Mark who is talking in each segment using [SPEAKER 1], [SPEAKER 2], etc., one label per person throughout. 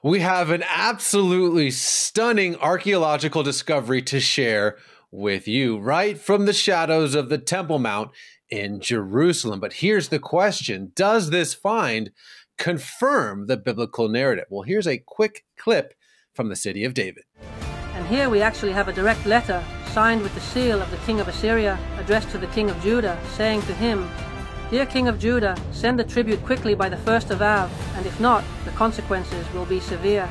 [SPEAKER 1] We have an absolutely stunning archaeological discovery to share with you, right from the shadows of the Temple Mount in Jerusalem. But here's the question: does this find confirm the biblical narrative? Well, here's a quick clip from the city of David.
[SPEAKER 2] And here we actually have a direct letter signed with the seal of the king of Assyria, addressed to the king of Judah, saying to him, "Dear king of Judah, send the tribute quickly by the 1st of Av, and if not, the consequences will be severe."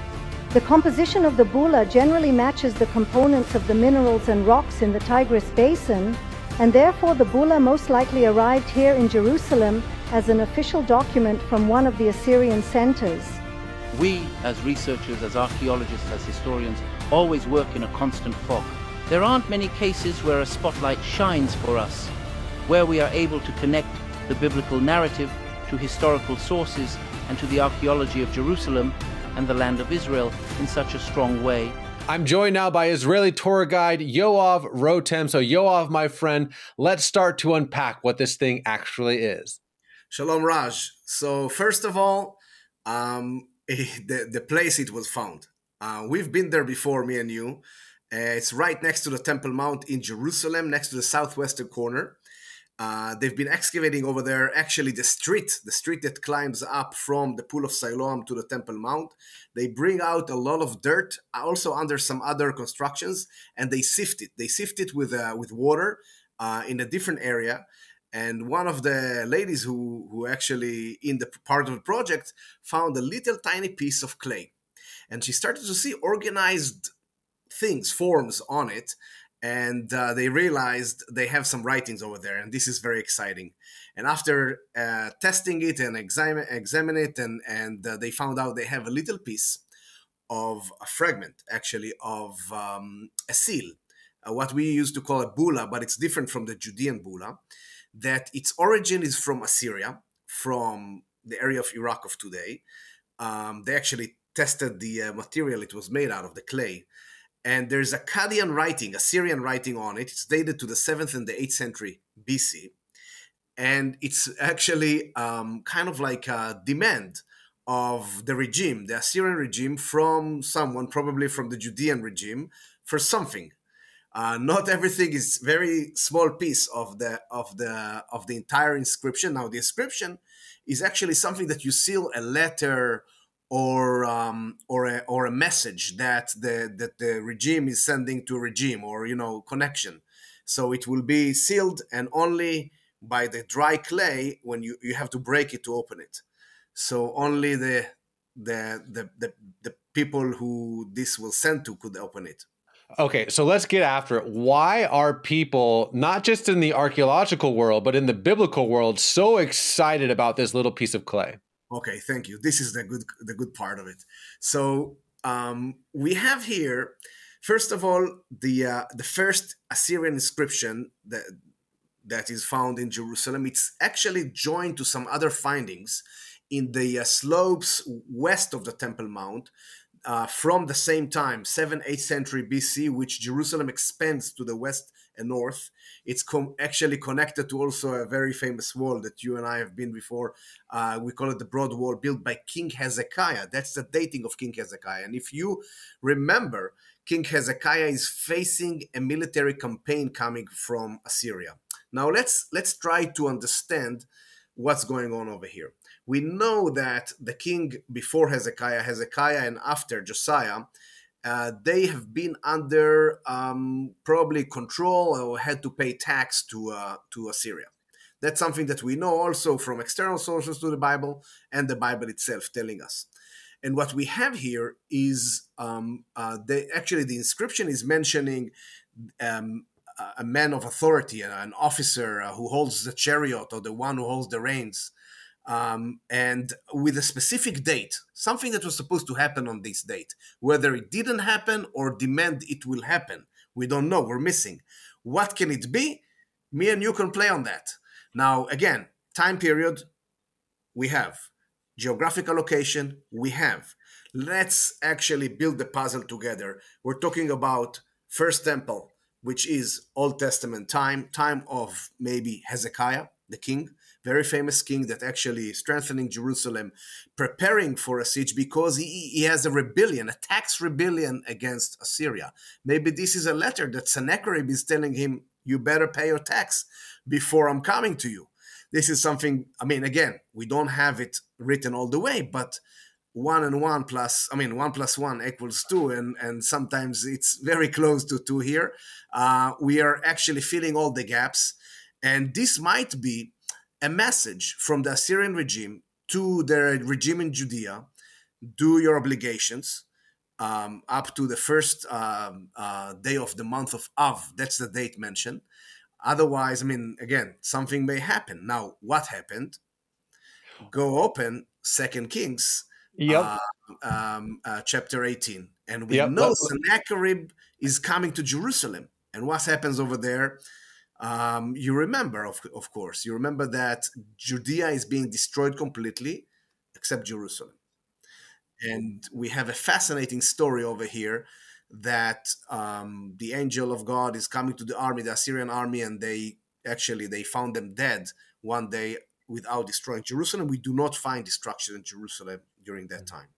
[SPEAKER 3] The composition of the bulla generally matches the components of the minerals and rocks in the Tigris Basin, and therefore the bulla most likely arrived here in Jerusalem as an official document from one of the Assyrian centers.
[SPEAKER 4] We, as researchers, as archaeologists, as historians, always work in a constant fog. There aren't many cases where a spotlight shines for us, where we are able to connect the biblical narrative to historical sources and to the archaeology of Jerusalem and the land of Israel in such a strong way.
[SPEAKER 1] I'm joined now by Israeli tour guide Yoav Rotem. So Yoav, my friend, let's start to unpack what this thing actually is.
[SPEAKER 5] Shalom, Raj. So first of all, the place it was found. We've been there before, me and you. It's right next to the Temple Mount in Jerusalem, next to the southwestern corner. They've been excavating over there, actually the street that climbs up from the Pool of Siloam to the Temple Mount. They bring out a lot of dirt, also under some other constructions, and they sift it. They sift it with water in a different area. And one of the ladies who actually in the part of the project found a little tiny piece of clay. And she started to see organized things, forms on it. And they realized they have some writings over there, and this is very exciting. And after testing it and examine it, and they found out they have a little piece of a fragment, actually, of a seal, what we used to call a bulla, but it's different from the Judean bulla, that its origin is from Assyria, from the area of Iraq of today. They actually tested the material it was made out of, the clay. And there's Akkadian writing, Assyrian writing on it. It's dated to the 7th and the 8th century BC. And it's actually kind of like a demand of the regime, the Assyrian regime, from someone, probably from the Judean regime, for something. Not everything is very small piece of the entire inscription. Now, the inscription is actually something that you seal a letter or a message that the regime is sending to a regime, or connection. So it will be sealed, and only by the dry clay when you have to break it to open it. So only the people who this will send to could open it.
[SPEAKER 1] Okay, so let's get after it. Why are people, not just in the archaeological world, but in the biblical world, so excited about this little piece of clay?
[SPEAKER 5] Okay, thank you. This is the good part of it. So we have here, first of all, the first Assyrian inscription that is found in Jerusalem. It's actually joined to some other findings in the slopes west of the Temple Mount from the same time, 7th, 8th century BC, which Jerusalem expands to the west and north. It's actually connected to also a very famous wall that you and I have been before. We call it the Broad Wall, built by King Hezekiah. That's the dating of King Hezekiah. And if you remember, King Hezekiah is facing a military campaign coming from Assyria. Now let's try to understand what's going on over here. We know that the king before Hezekiah, and after Josiah, they have been under probably control or had to pay tax to Assyria. That's something that we know also from external sources to the Bible and the Bible itself telling us. And what we have here is actually the inscription is mentioning a man of authority, an officer who holds the chariot, or the one who holds the reins. And with a specific date, something that was supposed to happen on this date. Whether it didn't happen or demand it will happen, we don't know, we're missing. What can it be? Me and you can play on that. Now, again, time period, we have. Geographical location, we have. Let's actually build the puzzle together. We're talking about First Temple, which is Old Testament time of maybe Hezekiah, the king, very famous king that actually strengthening Jerusalem, preparing for a siege because he has a rebellion, a tax rebellion against Assyria. Maybe this is a letter that Sennacherib is telling him, you better pay your tax before I'm coming to you. This is something, I mean, again, we don't have it written all the way, but 1 and 1 plus, 1 plus 1 equals 2, and sometimes it's very close to 2 here. We are actually filling all the gaps, and this might be a message from the Assyrian regime to the regime in Judea: do your obligations up to the first day of the month of Av. That's the date mentioned. Otherwise, again, something may happen. Now, what happened? Go open 2 Kings,
[SPEAKER 1] Yep.
[SPEAKER 5] chapter 18. And we know Sennacherib is coming to Jerusalem. And what happens over there? You remember, of course, you remember that Judea is being destroyed completely, except Jerusalem. And we have a fascinating story over here that the angel of God is coming to the army, the Assyrian army, and they found them dead one day without destroying Jerusalem. We do not find destruction in Jerusalem during that time.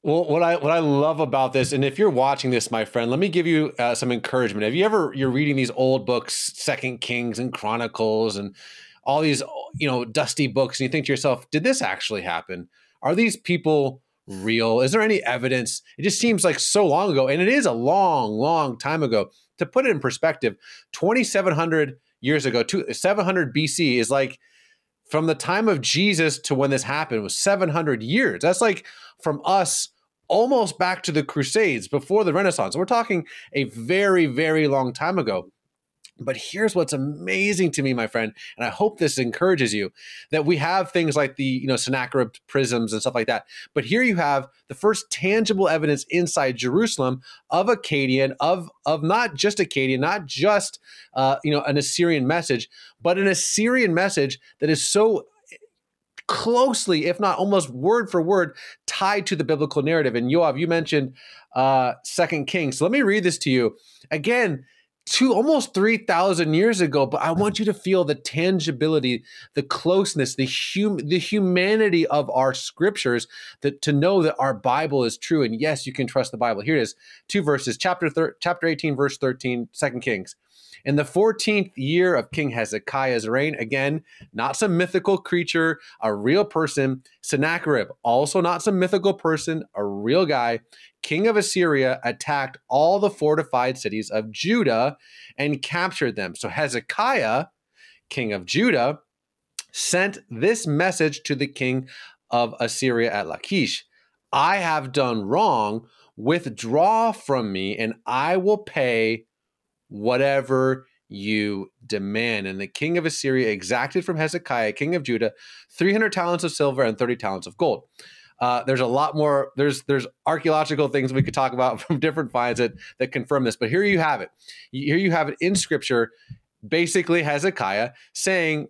[SPEAKER 1] Well, what I love about this, and if you're watching this, my friend, let me give you some encouragement. Have you're reading these old books, 2 Kings and Chronicles, and all these dusty books, and you think to yourself, did this actually happen? Are these people real? Is there any evidence? It just seems like so long ago, and it is a long, long time ago. To put it in perspective, 2,700 years ago, 700 BC is like from the time of Jesus to when this happened was 700 years. That's like from us almost back to the Crusades before the Renaissance. We're talking a very, very long time ago. But here's what's amazing to me, my friend, and I hope this encourages you, that we have things like the Sennacherib prisms and stuff like that. But here you have the first tangible evidence inside Jerusalem of Akkadian, of not just Akkadian, not just an Assyrian message, but an Assyrian message that is so closely, if not almost word for word, tied to the biblical narrative. And Yoav, you mentioned 2 Kings. So let me read this to you again. Almost 3,000 years ago, but I want you to feel the tangibility, the closeness, the humanity of our scriptures, to know that our Bible is true. And yes, you can trust the Bible. Here it is, 2 verses, chapter 18, verse 13, 2 Kings. In the 14th year of King Hezekiah's reign, again, not some mythical creature, a real person, Sennacherib, also not some mythical person, a real guy, king of Assyria, attacked all the fortified cities of Judah and captured them. So Hezekiah, king of Judah, sent this message to the king of Assyria at Lachish: I have done wrong. Withdraw from me, and I will pay whatever you demand. And the king of Assyria exacted from Hezekiah, king of Judah, 300 talents of silver and 30 talents of gold. There's a lot more. There's archaeological things we could talk about from different finds that confirm this. But here you have it. Here you have it in scripture, basically Hezekiah saying,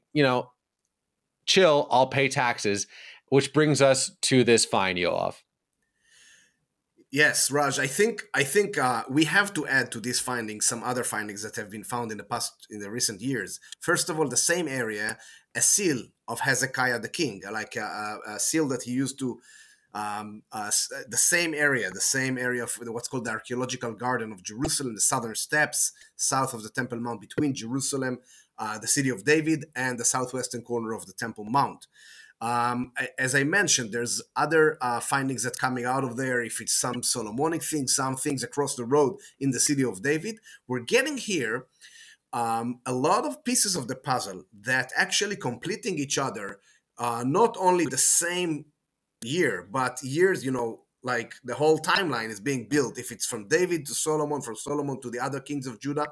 [SPEAKER 1] chill, I'll pay taxes, which brings us to this fine, Yoav.
[SPEAKER 5] Yes, Raj, I think we have to add to these findings some other findings that have been found in the recent years. First of all, the same area, a seal of Hezekiah the king, like a seal that he used to, the same area of what's called the archaeological garden of Jerusalem, the southern steps, south of the Temple Mount, between Jerusalem, the city of David, and the southwestern corner of the Temple Mount. As I mentioned, there's other findings that coming out of there. If it's some Solomonic things, some things across the road in the city of David, we're getting here a lot of pieces of the puzzle that actually completing each other, not only the same year, but years, like the whole timeline is being built. If it's from David to Solomon, from Solomon to the other kings of Judah,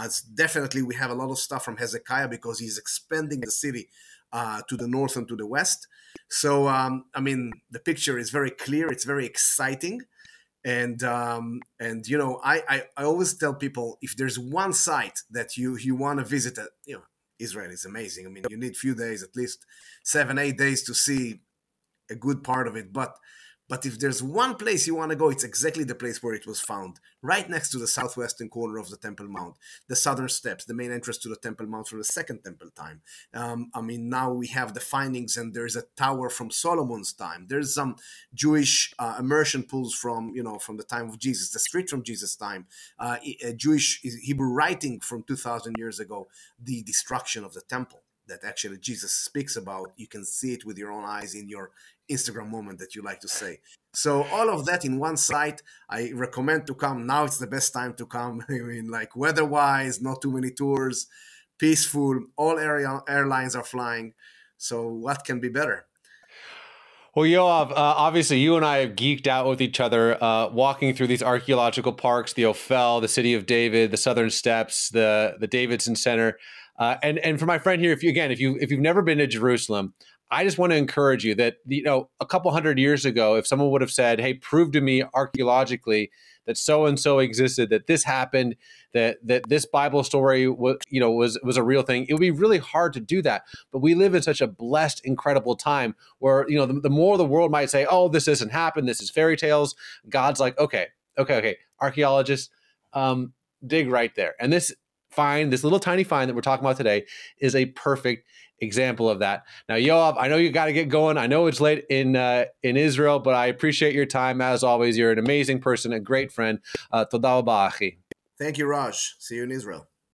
[SPEAKER 5] it's definitely we have a lot of stuff from Hezekiah because he's expanding the city to the north and to the west. So, the picture is very clear. It's very exciting. And I always tell people, if there's one site that you want to visit, Israel is amazing. You need a few days, at least 7-8 days to see a good part of it. But But if there's one place you want to go, it's exactly the place where it was found, right next to the southwestern corner of the Temple Mount, the southern steps, the main entrance to the Temple Mount from the Second Temple time. I mean, now we have the findings, and there's a tower from Solomon's time. There's some Jewish immersion pools from, from the time of Jesus, the street from Jesus' time, a Jewish Hebrew writing from 2,000 years ago, the destruction of the temple that actually Jesus speaks about. You can see it with your own eyes in your Instagram moment that you like to say. So all of that in one site. I recommend to come. Now it's the best time to come. I mean, like weather-wise, not too many tours, peaceful, all airlines are flying. So what can be better?
[SPEAKER 1] Well, Yoav, obviously you and I have geeked out with each other, walking through these archaeological parks, the Ophel, the City of David, the Southern Steps, the Davidson Center. And for my friend here, if you've never been to Jerusalem, I just want to encourage you that, a couple hundred years ago, if someone would have said, hey, prove to me archaeologically that so-and-so existed, that this happened, that this Bible story was a real thing, it would be really hard to do that. But we live in such a blessed, incredible time where, the more the world might say, oh, this doesn't happen, this is fairy tales, God's like, okay, archaeologists, dig right there. And this little tiny find that we're talking about today is a perfect example of that. Now, Yoav, I know you got to get going. I know it's late in Israel, but I appreciate your time as always. You're an amazing person, a great friend. Toda rabba, achi.
[SPEAKER 5] Thank you, Raj. See you in Israel.